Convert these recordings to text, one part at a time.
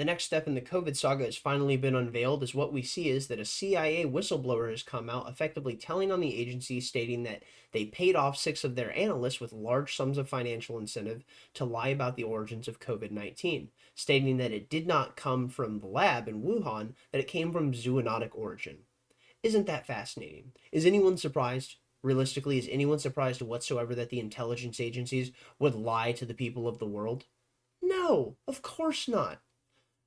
The next step in the COVID saga has finally been unveiled, as what we see is that a CIA whistleblower has come out effectively telling on the agency, stating that they paid off 6 of their analysts with large sums of financial incentive to lie about the origins of COVID-19, stating that it did not come from the lab in Wuhan, that it came from zoonotic origin. Isn't that fascinating? Is anyone surprised? Realistically, is anyone surprised whatsoever that the intelligence agencies would lie to the people of the world? No, of course not.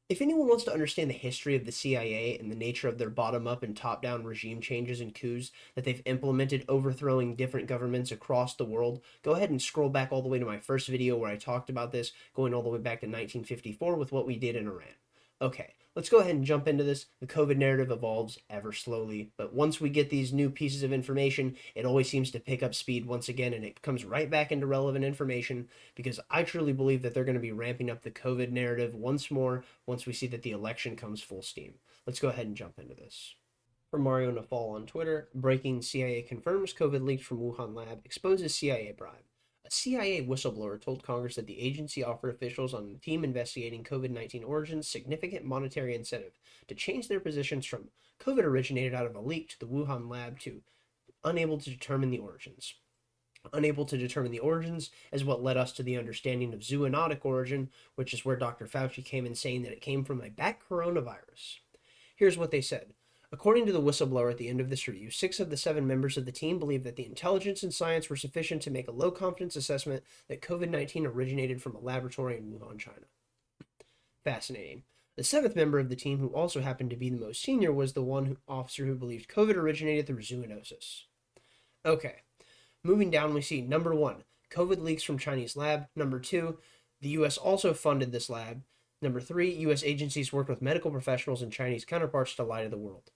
If anyone wants to understand the history of the CIA and the nature of their bottom up and top down regime changes and coups that they've implemented overthrowing different governments across the world, go ahead and scroll back all the way to my first video where I talked about this, going all the way back to 1954 with what we did in Iran. Okay, let's go ahead and jump into this. The COVID narrative evolves ever slowly, but once we get these new pieces of information, it always seems to pick up speed once again, and it comes right back into relevant information, because I truly believe that they're going to be ramping up the COVID narrative once more once we see that the election comes full steam. Let's go ahead and jump into this. From Mario Nafal on Twitter, breaking: CIA confirms COVID leaked from Wuhan lab, exposes CIA bribe. A CIA whistleblower told Congress that the agency offered officials on the team investigating COVID-19 origins significant monetary incentive to change their positions from COVID originated out of a leak to the Wuhan lab to unable to determine the origins. Unable to determine the origins is what led us to the understanding of zoonotic origin, which is where Dr. Fauci came in saying that it came from a bat coronavirus. Here's what they said. According to the whistleblower at the end of this review, 6 of the 7 members of the team believe that the intelligence and science were sufficient to make a low confidence assessment that COVID-19 originated from a laboratory in Wuhan, China. Fascinating. The 7th member of the team, who also happened to be the most senior, was the one officer who believed COVID originated through zoonosis. Okay, moving down, we see number 1, COVID leaks from Chinese lab. Number 2, the U.S. also funded this lab. Number 3, U.S. agencies worked with medical professionals and Chinese counterparts to lie to the world.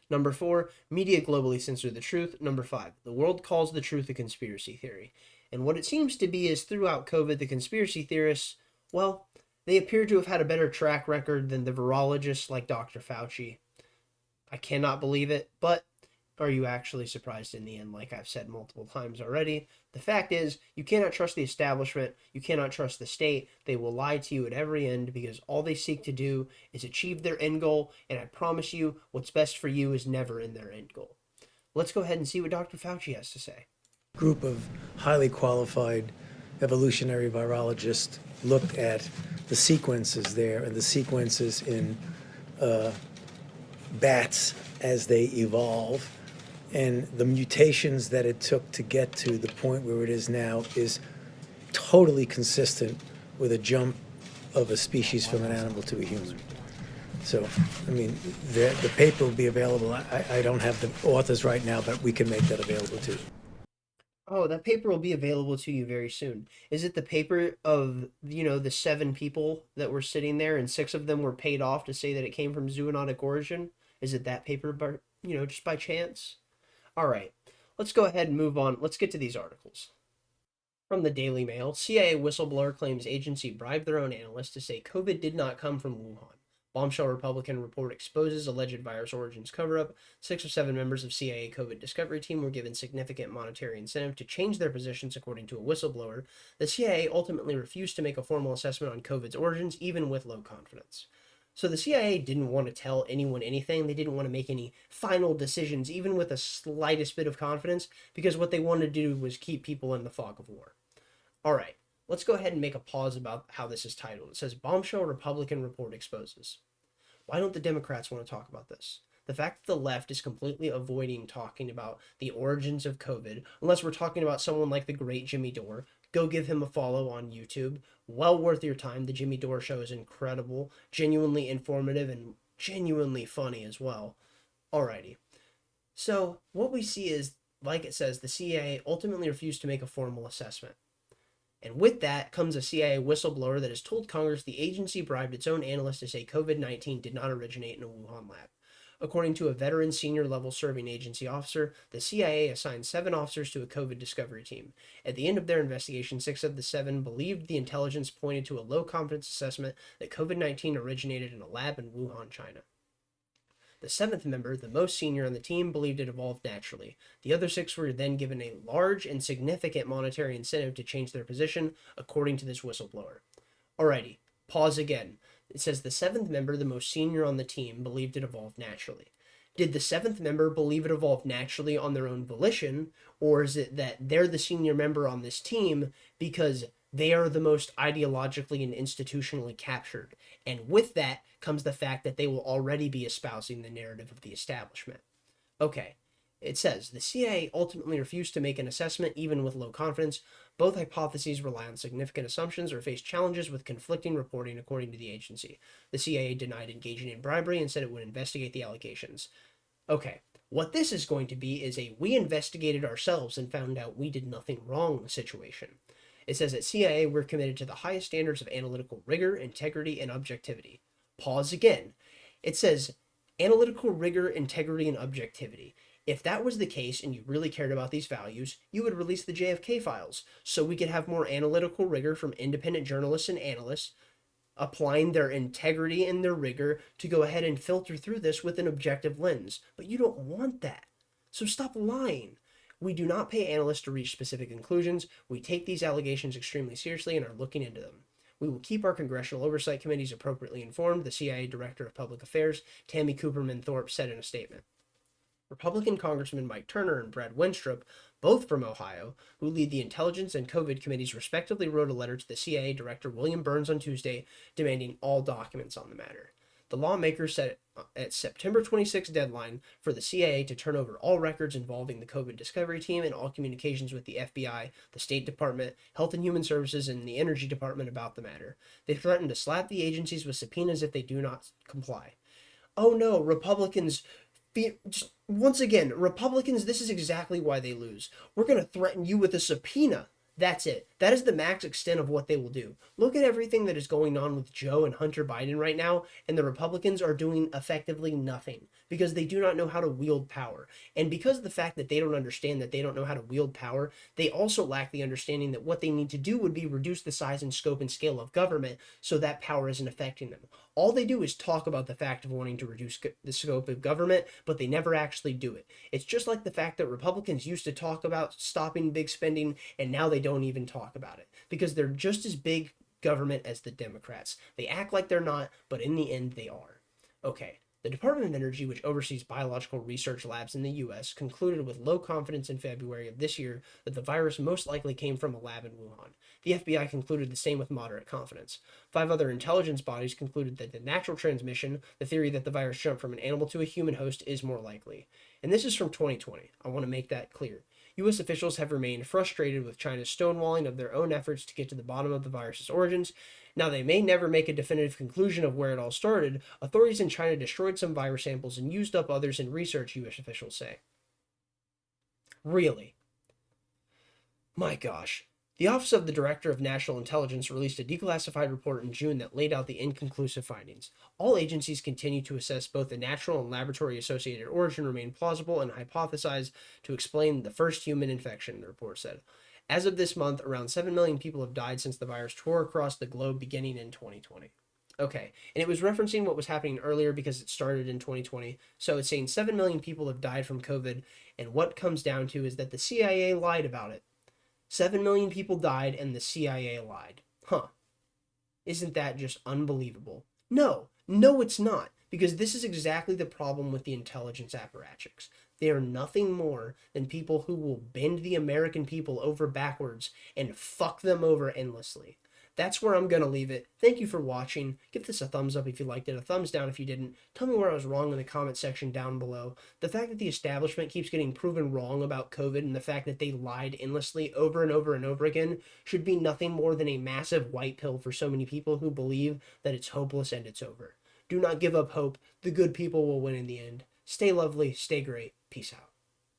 Number 4, media globally censor the truth. Number 5, the world calls the truth a conspiracy theory. And what it seems to be is throughout COVID, the conspiracy theorists, well, they appear to have had a better track record than the virologists like Dr. Fauci. I cannot believe it, but are you actually surprised in the end? Like I've said multiple times already, the fact is you cannot trust the establishment, you cannot trust the state. They will lie to you at every end because all they seek to do is achieve their end goal, and I promise you what's best for you is never in their end goal. Let's go ahead and see what Dr. Fauci has to say. Group of highly qualified evolutionary virologists looked at the sequences there and the sequences in bats as they evolve, and the mutations that it took to get to the point where it is now is totally consistent with a jump of a species from an animal to a human. So, I mean, the paper will be available. I don't have the authors right now, but we can make that available too. Oh, that paper will be available to you very soon. Is it the paper of, the 7 people that were sitting there and 6 of them were paid off to say that it came from zoonotic origin? Is it that paper, just by chance? All right, let's go ahead and move on. Let's get to these articles. From the Daily Mail, CIA whistleblower claims agency bribed their own analysts to say COVID did not come from Wuhan. Bombshell Republican report exposes alleged virus origins cover-up. 6 of 7 members of CIA COVID discovery team were given significant monetary incentive to change their positions, according to a whistleblower. The CIA ultimately refused to make a formal assessment on COVID's origins, even with low confidence. So the CIA didn't want to tell anyone anything. They didn't want to make any final decisions, even with the slightest bit of confidence, because what they wanted to do was keep people in the fog of war. All right, let's go ahead and make a pause about how this is titled. It says, Bombshell Republican report exposes. Why don't the Democrats want to talk about this? The fact that the left is completely avoiding talking about the origins of COVID, unless we're talking about someone like the great Jimmy Dore. Go give him a follow on YouTube. Well worth your time. The Jimmy Dore Show is incredible, genuinely informative, and genuinely funny as well. Alrighty. So what we see is, like it says, the CIA ultimately refused to make a formal assessment. And with that comes a CIA whistleblower that has told Congress the agency bribed its own analysts to say COVID-19 did not originate in a Wuhan lab. According to a veteran senior-level serving agency officer, the CIA assigned 7 officers to a COVID discovery team. At the end of their investigation, 6 of the 7 believed the intelligence pointed to a low-confidence assessment that COVID-19 originated in a lab in Wuhan, China. The 7th member, the most senior on the team, believed it evolved naturally. The other 6 were then given a large and significant monetary incentive to change their position, according to this whistleblower. Alrighty, pause again. It says the seventh member, the most senior on the team, believed it evolved naturally. Did the seventh member believe it evolved naturally on their own volition, or is it that they're the senior member on this team because they are the most ideologically and institutionally captured? And with that comes the fact that they will already be espousing the narrative of the establishment. Okay. It says the CIA ultimately refused to make an assessment even with low confidence. Both hypotheses rely on significant assumptions or face challenges with conflicting reporting, according to the agency. The CIA denied engaging in bribery and said it would investigate the allegations. Okay, what this is going to be is a we investigated ourselves and found out we did nothing wrong situation. It says at CIA we're committed to the highest standards of analytical rigor, integrity, and objectivity. Pause again. It says analytical rigor, integrity, and objectivity. If that was the case and you really cared about these values, you would release the JFK files so we could have more analytical rigor from independent journalists and analysts applying their integrity and their rigor to go ahead and filter through this with an objective lens. But you don't want that. So stop lying. We do not pay analysts to reach specific conclusions. We take these allegations extremely seriously and are looking into them. We will keep our congressional oversight committees appropriately informed, the CIA Director of Public Affairs, Tammy Cooperman Thorpe, said in a statement. Republican Congressman Mike Turner and Brad Wenstrup, both from Ohio, who lead the Intelligence and COVID committees respectively, wrote a letter to the CIA Director William Burns on Tuesday demanding all documents on the matter. The lawmakers set a September 26 deadline for the CIA to turn over all records involving the COVID discovery team and all communications with the FBI, the State Department, Health and Human Services, and the Energy Department about the matter. They threatened to slap the agencies with subpoenas if they do not comply. Oh no, Republicans just once again, Republicans, this is exactly why they lose. We're going to threaten you with a subpoena. That's it. That is the max extent of what they will do. Look at everything that is going on with Joe and Hunter Biden right now, and the Republicans are doing effectively nothing because they do not know how to wield power. And because of the fact that they don't understand that they don't know how to wield power, they also lack the understanding that what they need to do would be reduce the size and scope and scale of government so that power isn't affecting them. All they do is talk about the fact of wanting to reduce the scope of government, but they never actually do it. It's just like the fact that Republicans used to talk about stopping big spending, and now they don't even talk about it because they're just as big government as the Democrats. They act like they're not, but in the end, they are. Okay. The Department of Energy, which oversees biological research labs in the U.S., concluded with low confidence in February of this year that the virus most likely came from a lab in Wuhan. The FBI concluded the same with moderate confidence. 5 other intelligence bodies concluded that the natural transmission, the theory that the virus jumped from an animal to a human host, is more likely. And this is from 2020. I want to make that clear. U.S. officials have remained frustrated with China's stonewalling of their own efforts to get to the bottom of the virus's origins. Now, they may never make a definitive conclusion of where it all started. Authorities in China destroyed some virus samples and used up others in research, U.S. officials say. Really? My gosh. The Office of the Director of National Intelligence released a declassified report in June that laid out the inconclusive findings. All agencies continue to assess both the natural and laboratory-associated origin remain plausible and hypothesize to explain the first human infection, the report said. As of this month, around 7 million people have died since the virus tore across the globe beginning in 2020. Okay, and it was referencing what was happening earlier because it started in 2020. So it's saying 7 million people have died from COVID, and what comes down to is that the CIA lied about it. 7 million people died and the CIA lied. Huh. Isn't that just unbelievable? No, no, it's not. Because this is exactly the problem with the intelligence apparatchiks. They are nothing more than people who will bend the American people over backwards and fuck them over endlessly. That's where I'm going to leave it. Thank you for watching. Give this a thumbs up if you liked it, a thumbs down if you didn't. Tell me where I was wrong in the comment section down below. The fact that the establishment keeps getting proven wrong about COVID and the fact that they lied endlessly over and over and over again should be nothing more than a massive white pill for so many people who believe that it's hopeless and it's over. Do not give up hope. The good people will win in the end. Stay lovely, stay great. Peace out.